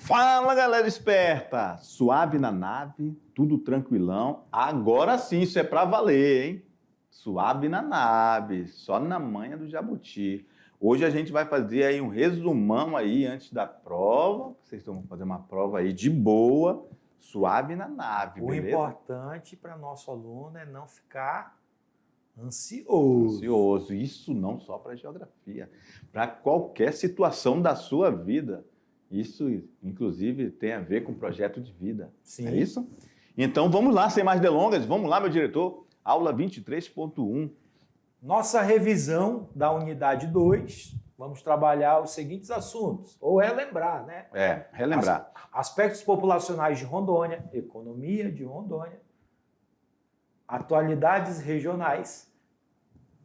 Fala, galera esperta! Suave na nave, tudo tranquilão. Agora sim, isso é pra valer, hein? Suave na nave, só na manha do jabuti. Hoje a gente vai fazer aí um resumão aí antes da prova. Vocês vão fazer uma prova aí de boa, suave na nave, beleza? O importante para nosso aluno é não ficar ansioso. Ansioso. Isso não só para geografia, para qualquer situação da sua vida. Isso, inclusive, tem a ver com projeto de vida. Sim. É isso? Então, vamos lá, sem mais delongas. Vamos lá, meu diretor. Aula 23.1. Nossa revisão da unidade 2, vamos trabalhar os seguintes assuntos. Ou relembrar, né? Relembrar. Aspectos populacionais de Rondônia, economia de Rondônia, atualidades regionais,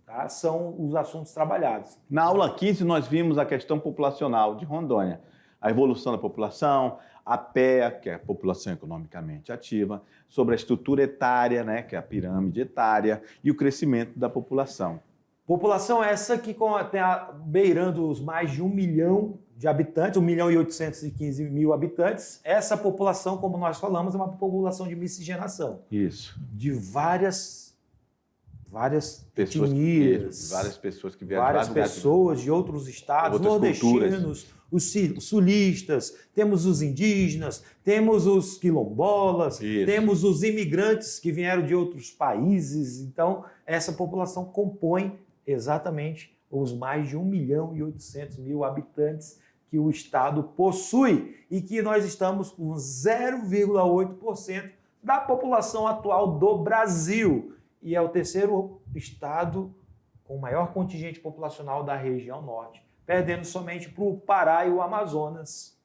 tá? São os assuntos trabalhados. Na aula 15, nós vimos a questão populacional de Rondônia. A evolução da população, a PEA, que é a população economicamente ativa, sobre a estrutura etária, né, que é a pirâmide etária, e o crescimento da população. População essa que tem beirando os mais de 1 milhão de habitantes, 1.815.000 habitantes. Essa população, como nós falamos, é uma população de miscigenação. Isso. De várias Pessoas, etnias, várias pessoas que vieram várias pessoas de outros estados, nordestinos, os sulistas, temos os indígenas, temos os quilombolas, temos os imigrantes que vieram de outros países. Então, essa população compõe exatamente os mais de 1.800.000 habitantes que o estado possui e que nós estamos com 0,8% da população atual do Brasil. E é o terceiro estado com o maior contingente populacional da região norte, perdendo somente para o Pará e o Amazonas.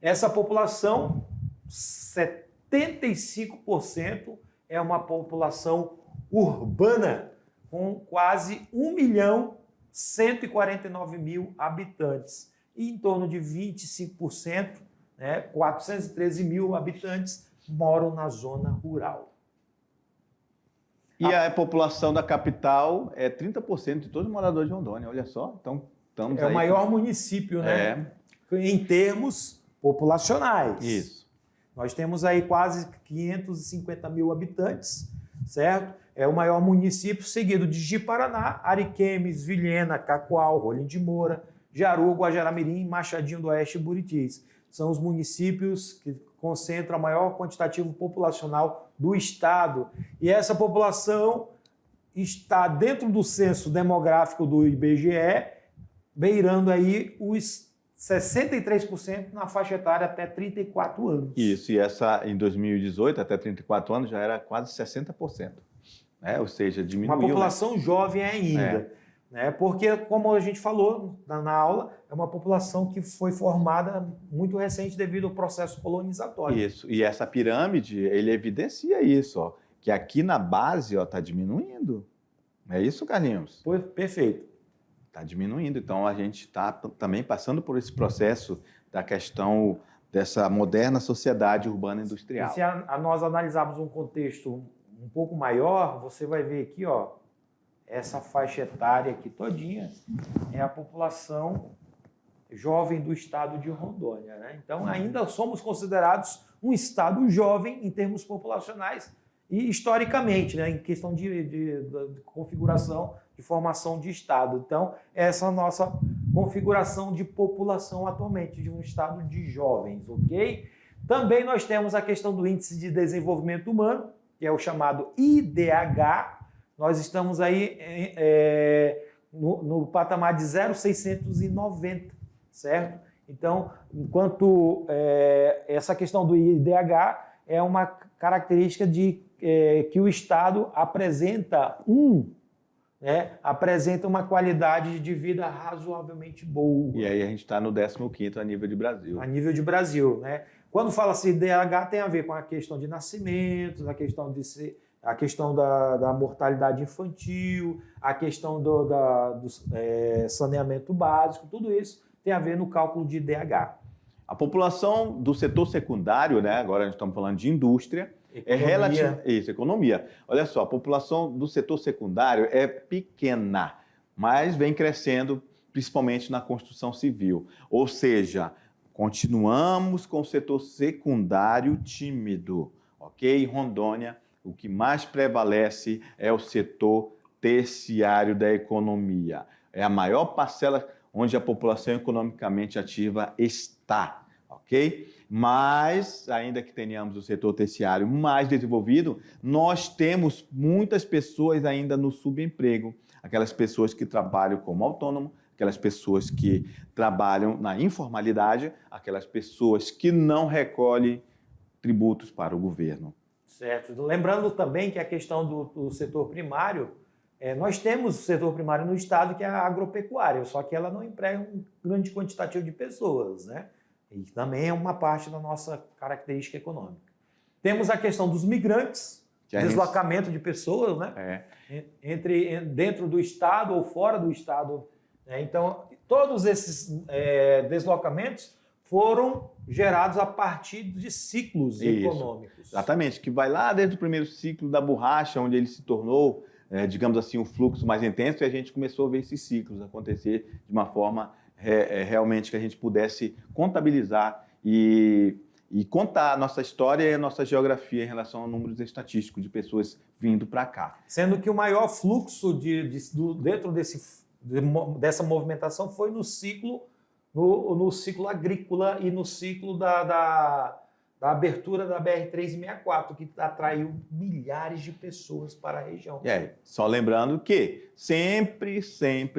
Essa população, 75%, é uma população urbana, com quase 1.149.000 habitantes. E em torno de 25%, 413.000 habitantes, moram na zona rural. E a população da capital é 30% de todos os moradores de Rondônia, olha só. Então, estamos o maior município, né? Em termos populacionais. Isso. Nós temos aí quase 550.000 habitantes, certo? É o maior município, seguido de Ji-Paraná, Ariquemes, Vilhena, Cacoal, Rolim de Moura, Jaru, Guajará-Mirim, Machadinho do Oeste e Buritis. São os municípios que concentram o maior quantitativo populacional do estado. E essa população está dentro do censo demográfico do IBGE, beirando aí os 63% na faixa etária até 34 anos. Isso, e essa em 2018, até 34 anos, já era quase 60%. Ou seja, diminuiu. Uma população jovem ainda. Porque, como a gente falou na aula, é uma população que foi formada muito recente devido ao processo colonizatório. Isso, e essa pirâmide, ele evidencia isso, que aqui na base está diminuindo. É isso, Carlinhos? Perfeito. Está diminuindo, então a gente está também passando por esse processo da questão dessa moderna sociedade urbana industrial. E se nós analisarmos um contexto um pouco maior, você vai ver aqui, essa faixa etária aqui todinha é a população jovem do estado de Rondônia, né? Então, ainda somos considerados um estado jovem em termos populacionais e historicamente, né? Em questão de configuração, de formação de estado. Então, essa é a nossa configuração de população atualmente, de um estado de jovens, ok? Também nós temos a questão do Índice de Desenvolvimento Humano, que é o chamado IDH. Nós estamos aí no patamar de 0,690, certo? Então, enquanto essa questão do IDH é uma característica de que o Estado apresenta apresenta uma qualidade de vida razoavelmente boa. E aí a gente está no 15º a nível de Brasil. A nível de Brasil, né? Quando fala-se IDH, tem a ver com a questão de nascimentos, a questão da mortalidade infantil, a questão do saneamento básico, tudo isso tem a ver no cálculo de IDH. A população do setor secundário, né, agora a gente estamos falando de indústria, economia. Economia. Olha só, a população do setor secundário é pequena, mas vem crescendo principalmente na construção civil. Ou seja, Continuamos com o setor secundário tímido, ok? Em Rondônia, o que mais prevalece é o setor terciário da economia. É a maior parcela onde a população economicamente ativa está, ok? Mas, ainda que tenhamos o setor terciário mais desenvolvido, nós temos muitas pessoas ainda no subemprego, aquelas pessoas que trabalham como autônomo, aquelas pessoas que trabalham na informalidade, aquelas pessoas que não recolhem tributos para o governo. Certo. Lembrando também que a questão do setor primário, nós temos o setor primário no estado que é a agropecuária, só que ela não emprega um grande quantitativo de pessoas, né? E também é uma parte da nossa característica econômica. Temos a questão dos migrantes, deslocamento de pessoas, né? Dentro do estado ou fora do estado. Então, todos esses deslocamentos foram gerados a partir de ciclos econômicos. Exatamente, que vai lá desde o primeiro ciclo da borracha, onde ele se tornou, digamos assim, um fluxo mais intenso, e a gente começou a ver esses ciclos acontecer de uma forma realmente que a gente pudesse contabilizar e contar a nossa história e a nossa geografia em relação a números estatísticos de pessoas vindo para cá. Sendo que o maior fluxo dentro dessa movimentação foi no ciclo agrícola e no ciclo da abertura da BR-364, que atraiu milhares de pessoas para a região. Só lembrando que sempre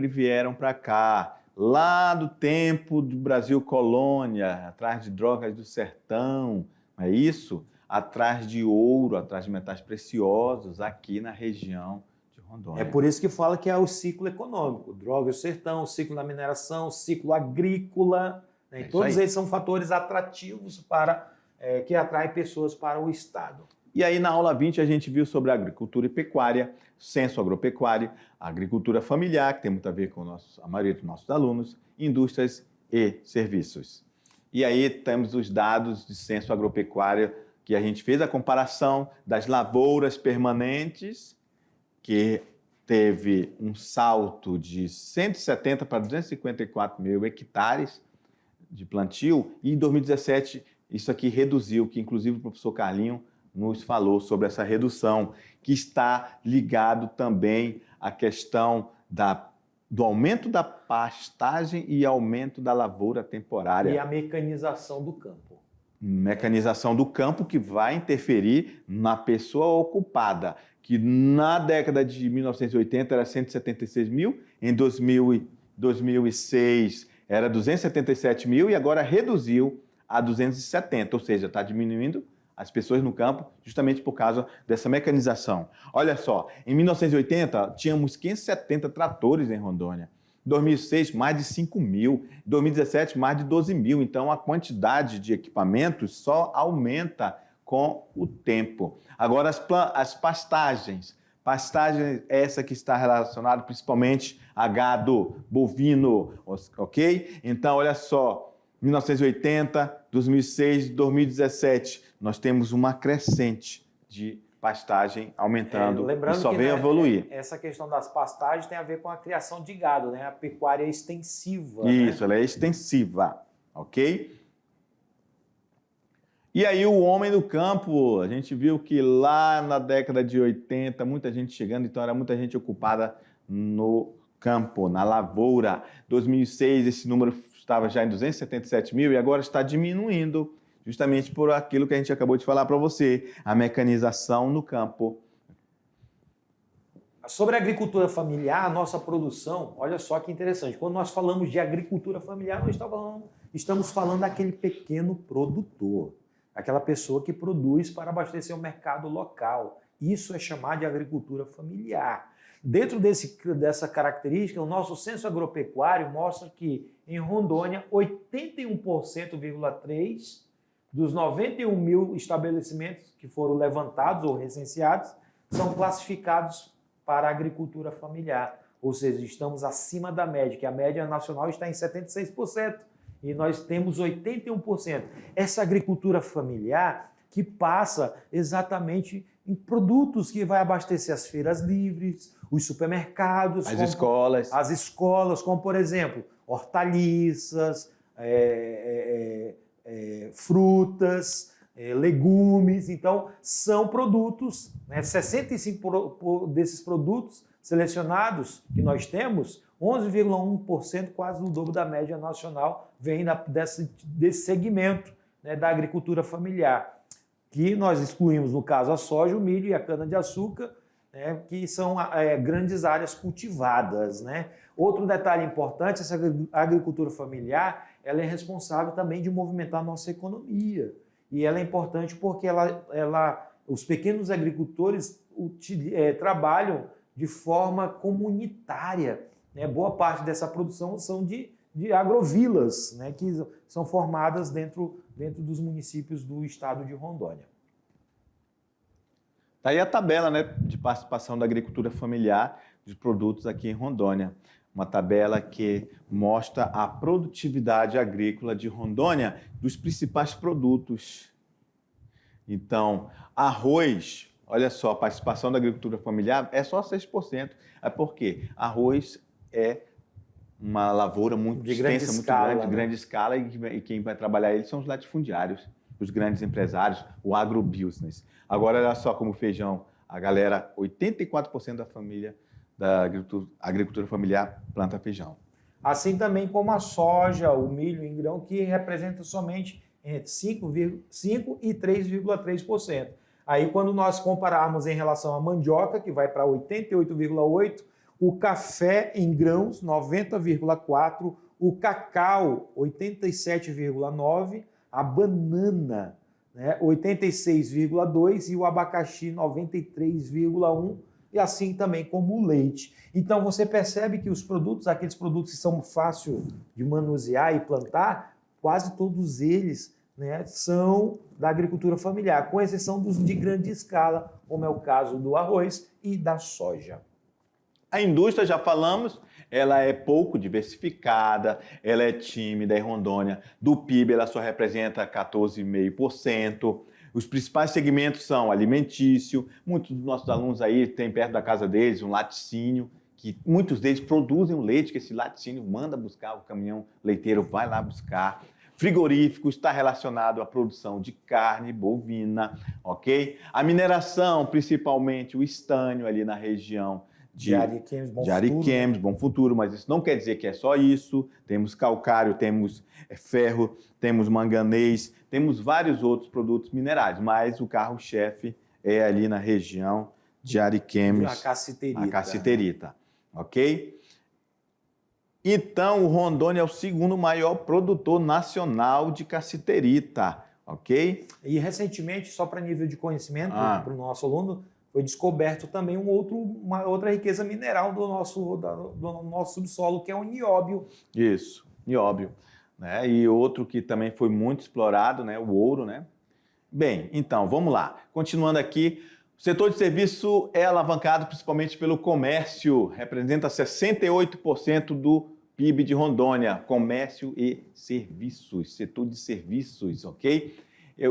vieram para cá, lá do tempo do Brasil colônia, atrás de drogas do sertão, não é isso? Atrás de ouro, atrás de metais preciosos, aqui na região de Rondônia. É por isso que fala que é o ciclo econômico, drogas do sertão, o ciclo da mineração, o ciclo agrícola, né? Todos eles são fatores atrativos que atraem pessoas para o estado. E aí, na aula 20, a gente viu sobre a agricultura e pecuária, censo agropecuário, agricultura familiar, que tem muito a ver com a maioria dos nossos alunos, indústrias e serviços. E aí temos os dados de censo agropecuário, que a gente fez a comparação das lavouras permanentes, que teve um salto de 170 para 254 mil hectares de plantio, e em 2017 isso aqui reduziu, que inclusive o professor Carlinho nos falou sobre essa redução, que está ligado também à questão do aumento da pastagem e aumento da lavoura temporária. E a mecanização do campo. Mecanização do campo que vai interferir na pessoa ocupada, que na década de 1980 era 176 mil, em 2006 era 277 mil e agora reduziu a 270, ou seja, está diminuindo as pessoas no campo justamente por causa dessa mecanização. Olha só, em 1980 tínhamos 570 tratores em Rondônia, em 2006 mais de 5 mil, em 2017 mais de 12 mil, então a quantidade de equipamentos só aumenta com o tempo. Agora as pastagens essa que está relacionada principalmente a gado bovino, ok? Então olha só, 1980, 2006, 2017, nós temos uma crescente de pastagem aumentando e só veio evoluir. Essa questão das pastagens tem a ver com a criação de gado, né? A pecuária extensiva. Isso, ela é extensiva, ok? E aí o homem do campo, a gente viu que lá na década de 80, muita gente chegando, então era muita gente ocupada no campo, na lavoura. 2006, esse número estava já em 277 mil e agora está diminuindo, justamente por aquilo que a gente acabou de falar para você, a mecanização no campo. Sobre a agricultura familiar, a nossa produção, olha só que interessante, quando nós falamos de agricultura familiar, nós estamos falando daquele pequeno produtor, aquela pessoa que produz para abastecer o mercado local. Isso é chamado de agricultura familiar. Dentro dessa característica, o nosso censo agropecuário mostra que em Rondônia, 81,3% dos 91 mil estabelecimentos que foram levantados ou recenseados são classificados para a agricultura familiar. Ou seja, estamos acima da média, que a média nacional está em 76% e nós temos 81%. Essa agricultura familiar que passa exatamente em produtos que vai abastecer as feiras livres, os supermercados, as escolas, como por exemplo, hortaliças, frutas, legumes. Então, são produtos, né, 65% desses produtos selecionados que nós temos, 11,1%, quase o dobro da média nacional, vem desse segmento, né, da agricultura familiar, que nós excluímos, no caso, a soja, o milho e a cana-de-açúcar, né, que são grandes áreas cultivadas, né? Outro detalhe importante, essa agricultura familiar, ela é responsável também de movimentar a nossa economia. E ela é importante porque os pequenos agricultores trabalham de forma comunitária, né? Boa parte dessa produção são de agrovilas, né? Que são formadas dentro dos municípios do estado de Rondônia. Está aí a tabela, né, de participação da agricultura familiar de produtos aqui em Rondônia. Uma tabela que mostra a produtividade agrícola de Rondônia dos principais produtos. Então, arroz, olha só, a participação da agricultura familiar é só 6%. É porque arroz é uma lavoura muito extensa, muito grande, de grande escala, e quem vai trabalhar ele são os latifundiários, os grandes empresários, o agrobusiness. Agora, olha só como o feijão, a galera, 84% da família da agricultura familiar planta feijão. Assim também como a soja, o milho em grão, que representa somente entre 5% e 3,3%. Aí, quando nós compararmos em relação à mandioca, que vai para 88,8%, o café em grãos, 90,4%, o cacau, 87,9%, a banana, né, 86,2% e o abacaxi, 93,1%, e assim também como o leite. Então você percebe que os produtos, aqueles produtos que são fáceis de manusear e plantar, quase todos eles, né, são da agricultura familiar, com exceção dos de grande escala, como é o caso do arroz e da soja. A indústria, já falamos, ela é pouco diversificada, ela é tímida em Rondônia. Do PIB, ela só representa 14,5%. Os principais segmentos são alimentício. Muitos dos nossos alunos aí têm perto da casa deles um laticínio, que muitos deles produzem o leite, que esse laticínio manda buscar, o caminhão leiteiro vai lá buscar. Frigorífico está relacionado à produção de carne bovina, ok? A mineração, principalmente o estânio ali na região de Ariquemes, Bom Futuro, mas isso não quer dizer que é só isso. Temos calcário, temos ferro, temos manganês, temos vários outros produtos minerais, mas o carro-chefe é ali na região de Ariquemes, a cassiterita, ok? Então, o Rondônia é o segundo maior produtor nacional de cassiterita, ok? E recentemente, só para nível de conhecimento para o nosso aluno, foi descoberto também uma outra riqueza mineral do nosso subsolo, que é o nióbio. Isso, nióbio. Né? E outro que também foi muito explorado, né? O ouro, né? Bem, então, vamos lá. Continuando aqui, o setor de serviço é alavancado principalmente pelo comércio, representa 68% do PIB de Rondônia, comércio e serviços, setor de serviços, ok?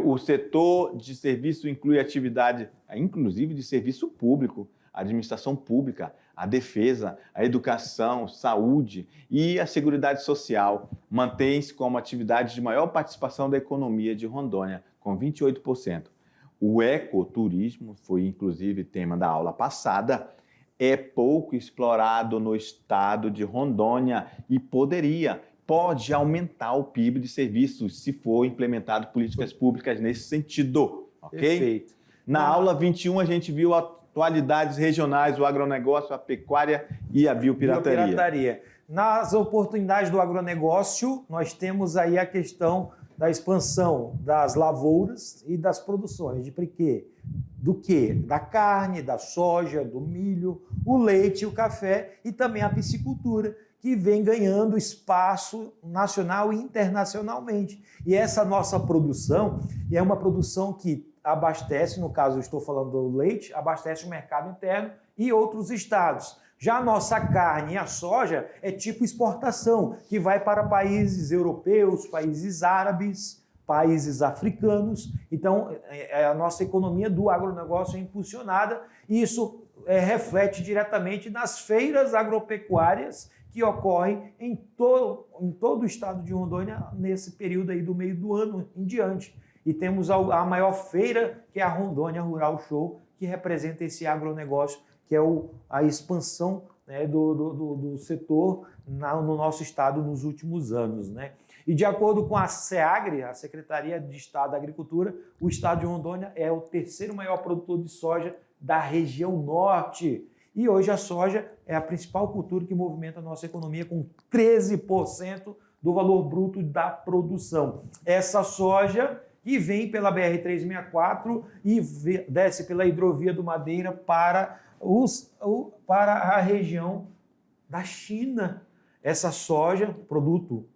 O setor de serviço inclui atividade, inclusive de serviço público, a administração pública, a defesa, a educação, saúde e a seguridade social. Mantém-se como atividade de maior participação da economia de Rondônia, com 28%. O ecoturismo, foi inclusive tema da aula passada, é pouco explorado no estado de Rondônia e pode aumentar o PIB de serviços se for implementado políticas públicas nesse sentido, ok? Perfeito. Na aula 21 a gente viu atualidades regionais, o agronegócio, a pecuária e a biopirataria. Nas oportunidades do agronegócio, nós temos aí a questão da expansão das lavouras e das produções de quê? Do quê? Da carne, da soja, do milho, o leite, o café e também a piscicultura, que vem ganhando espaço nacional e internacionalmente. E essa nossa produção é uma produção que abastece, no caso eu estou falando do leite, abastece o mercado interno e outros estados. Já a nossa carne e a soja é tipo exportação, que vai para países europeus, países árabes, países africanos. Então, a nossa economia do agronegócio é impulsionada e isso reflete diretamente nas feiras agropecuárias que ocorre em todo o estado de Rondônia nesse período aí do meio do ano em diante. E temos a maior feira, que é a Rondônia Rural Show, que representa esse agronegócio, que é a expansão, né, do setor no nosso estado nos últimos anos, né? E de acordo com a SEAGRE, a Secretaria de Estado da Agricultura, o estado de Rondônia é o terceiro maior produtor de soja da região norte. E hoje a soja é a principal cultura que movimenta a nossa economia, com 13% do valor bruto da produção. Essa soja que vem pela BR-364 e desce pela hidrovia do Madeira para a região da China. Essa soja, produto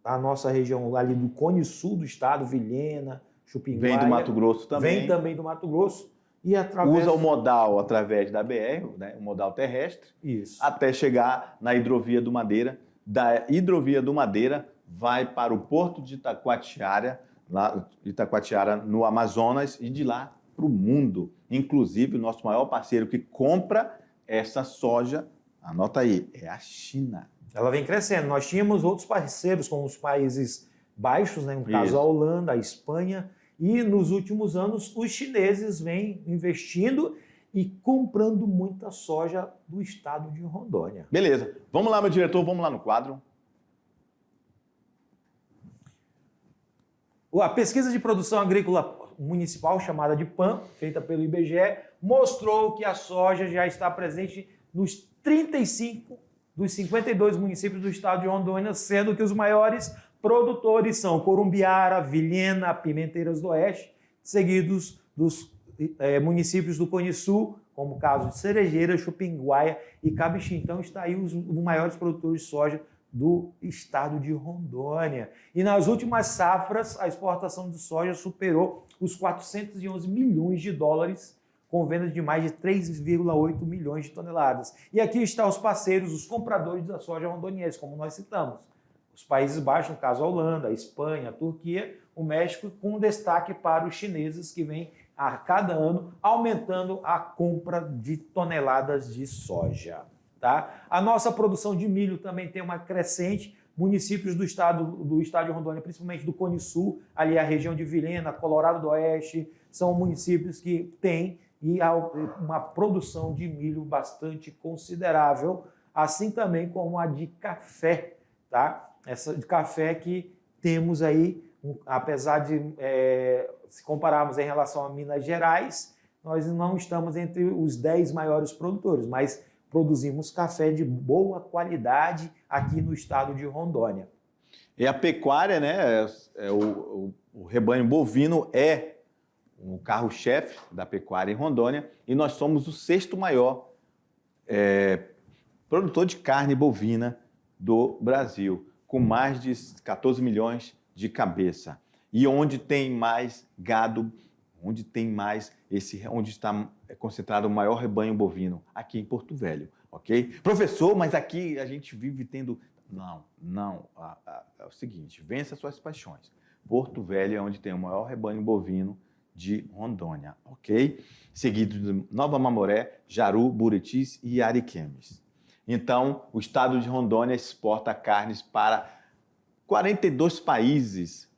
da nossa região ali do Cone Sul do estado, Vilhena, Chupinguaia. Vem do Mato Grosso também. Vem também do Mato Grosso. E usa o modal através da BR, né, o modal terrestre, isso, até chegar na hidrovia do Madeira. Da hidrovia do Madeira vai para o porto de Itacoatiara, no Amazonas, e de lá para o mundo. Inclusive, o nosso maior parceiro que compra essa soja, anota aí, é a China. Ela vem crescendo. Nós tínhamos outros parceiros, como os Países Baixos, né, no caso a Holanda, a Espanha, e nos últimos anos os chineses vêm investindo e comprando muita soja do estado de Rondônia. Beleza. Vamos lá, meu diretor, vamos lá no quadro. A pesquisa de produção agrícola municipal, chamada de PAM, feita pelo IBGE, mostrou que a soja já está presente nos 35 dos 52 municípios do estado de Rondônia, sendo que os maiores produtores são Corumbiara, Vilhena, Pimenteiras do Oeste, seguidos dos municípios do Cone Sul, como o caso de Cerejeira, Chupinguaia e Cabixi. Então, está aí os maiores produtores de soja do estado de Rondônia. E nas últimas safras, a exportação de soja superou os 411 milhões de dólares, com vendas de mais de 3,8 milhões de toneladas. E aqui estão os parceiros, os compradores da soja rondoniense, como nós citamos. Os Países Baixos, no caso a Holanda, a Espanha, a Turquia, o México, com destaque para os chineses, que vêm a cada ano aumentando a compra de toneladas de soja. Tá? A nossa produção de milho também tem uma crescente. Municípios do estado de Rondônia, principalmente do Cone Sul, ali a região de Vilhena, Colorado do Oeste, são municípios que têm uma produção de milho bastante considerável, assim também como a de café, tá? Essa de café que temos aí, apesar de, se compararmos em relação a Minas Gerais, nós não estamos entre os 10 maiores produtores, mas produzimos café de boa qualidade aqui no estado de Rondônia. E a pecuária, né, o rebanho bovino é o carro-chefe da pecuária em Rondônia, e nós somos o 6º maior produtor de carne bovina do Brasil, com mais de 14 milhões de cabeça. E onde tem mais gado, onde está concentrado o maior rebanho bovino? Aqui em Porto Velho, ok? Professor, mas aqui a gente vive tendo... Não. É o seguinte, vença suas paixões. Porto Velho é onde tem o maior rebanho bovino de Rondônia, ok? Seguido de Nova Mamoré, Jaru, Buritis e Ariquemes. Então, o estado de Rondônia exporta carnes para 42 países.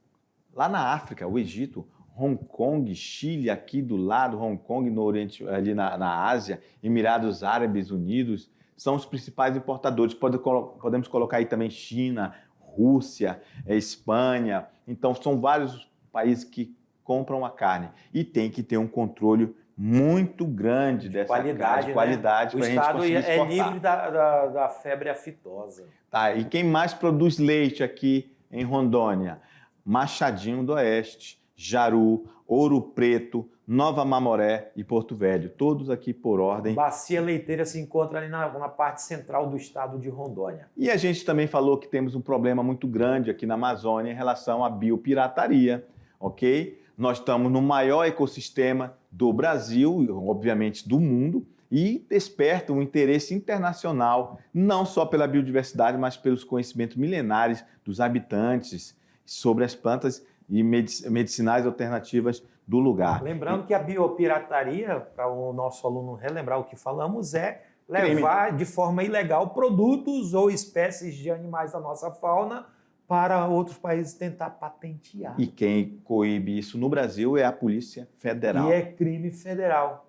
Lá na África, o Egito, Hong Kong, Chile, aqui do lado, Hong Kong no Oriente, ali na Ásia, Emirados Árabes Unidos, são os principais importadores. Podemos colocar aí também China, Rússia, Espanha. Então, são vários países que compram a carne. E tem que ter um controle muito grande dessa qualidade, né? Qualidade para a gente conseguir exportar. O estado é livre da febre aftosa. Tá, e quem mais produz leite aqui em Rondônia? Machadinho do Oeste, Jaru, Ouro Preto, Nova Mamoré e Porto Velho, todos aqui por ordem. Bacia leiteira se encontra ali na parte central do estado de Rondônia. E a gente também falou que temos um problema muito grande aqui na Amazônia em relação à biopirataria, ok? Nós estamos no maior ecossistema do Brasil, obviamente do mundo, e desperta um interesse internacional, não só pela biodiversidade, mas pelos conhecimentos milenares dos habitantes sobre as plantas e medicinais alternativas do lugar. Lembrando que a biopirataria, para o nosso aluno relembrar o que falamos, é levar de forma ilegal produtos ou espécies de animais da nossa fauna para outros países tentar patentear. E quem coíbe isso no Brasil é a Polícia Federal. E é crime federal.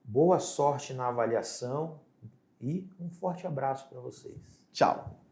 Boa sorte na avaliação e um forte abraço para vocês. Tchau.